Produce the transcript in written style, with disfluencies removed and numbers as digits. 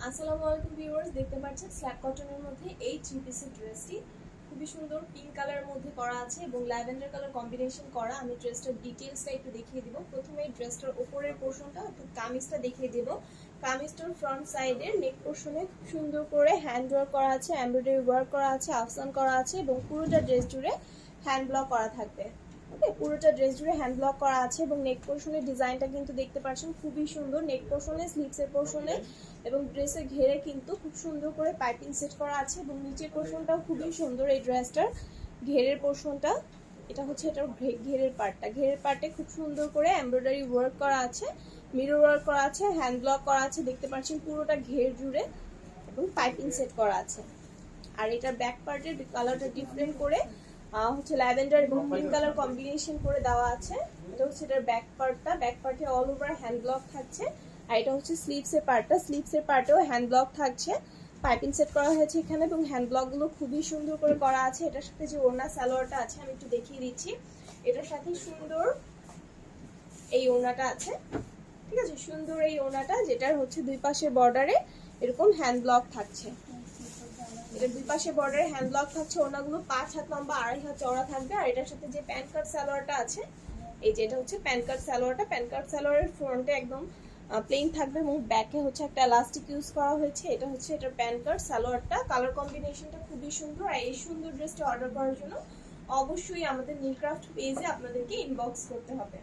আসসালামু আলাইকুম ভিউয়ার্স, দেখতে পাচ্ছেন স্ল্যাব কটনের মধ্যে এই থ্রি পিসের ড্রেসটি খুবই সুন্দর পিঙ্ক কালারের মধ্যে করা আছে এবং ল্যাভেন্ডার কালার কম্বিনেশন করা। আমি ড্রেসটার ডিটেইলসটা একটু দেখিয়ে দিব। প্রথমে এই ড্রেসটার উপরের পোরশনটা অর্থাৎ কামিজটা দেখিয়ে দেব। কামিজটার ফ্রন্ট সাইডের নেক পোরশনে খুব সুন্দর করে হ্যান্ড ওয়ার্ক করা আছে, এমব্রয়ডারি ওয়ার্ক করা আছে, আফসান করা আছে এবং পুরোটা ড্রেস জুড়ে হ্যান্ড ব্লক করা থাকবে। ওকে, পুরোটা ড্রেস জুড়ে হ্যান্ড ব্লক করা আছে এবং নেক পোরশনের ডিজাইনটা কিন্তু দেখতে পাচ্ছেন খুবই সুন্দর। নেক পোরশনে, স্লিভসের পোরশনে এবং ড্রেসের ঘেরে কিন্তু খুব সুন্দর করে পাইপিং সেট করা আছে এবং নিচের পোরশনটাও খুবই সুন্দর। এই ড্রেসটার ঘেরের পোরশনটা, এটা হচ্ছে এটার ঘেরের পার্টটা। ঘেরের পার্টে খুব সুন্দর করে এমব্রয়ডারি ওয়ার্ক করা আছে, মিরর ওয়ার্ক করা আছে, হ্যান্ড ব্লক করা আছে, দেখতে পাচ্ছেন পুরোটা ঘের জুড়ে এবং পাইপিং সেট করা আছে। আর এটার ব্যাক পার্টের কালারটা ডিফারেন্ট করে হচ্ছে ল্যাভেন্ডার এবং পিঙ্ক কালার কম্বিনেশন করে দেওয়া আছে। এটা হচ্ছে এটার ব্যাক পার্টটা। ব্যাক পার্টে অল ওভার হ্যান্ড ব্লক থাকছে। আর এটা হচ্ছে স্লিভসের পার্টটা। স্লিভসের পার্টেও হ্যান্ড ব্লক থাকছে, পাইপিং সেট করা হয়েছে এখানে এবং হ্যান্ড ব্লকগুলো খুবই সুন্দর করে করা আছে। এটার সাথে যে ওড়না সালোয়ারটা আছে আমি একটু দেখিয়ে দিচ্ছি। এটার সাথে সুন্দর এই ওড়নাটা আছে, ঠিক আছে, সুন্দর এই ওড়নাটা, যেটার হচ্ছে দুই পাশের বর্ডারে এরকম হ্যান্ড ব্লক থাকছে। এটা দুই পাশে বর্ডারে হ্যান্ড ব্লক থাকছে। ওড়নাগুলো 5 হাত লম্বা, 2.5 হাত চওড়া থাকবে। আর এটার সাথে যে প্যান্ট কাট সালোয়ারটা আছে, এই যে এটা হচ্ছে প্যান্ট কাট সালোয়ারটা। প্যান্ট কাট সালোয়ারের ফ্রন্টে একদম প্লেন থাকবে এবং ব্যাকে হচ্ছে একটা এলাস্টিক ইউজ করা হয়েছে। এটা হচ্ছে এটার প্যান্ট কাট সালোয়ারটা। কালার কম্বিনেশনটা খুবই সুন্দর। আর এই সুন্দর ড্রেসটা অর্ডার করার জন্য অবশ্যই আমাদের নীলক্রাফট পেজে আপনাদেরকে ইনবক্স করতে হবে।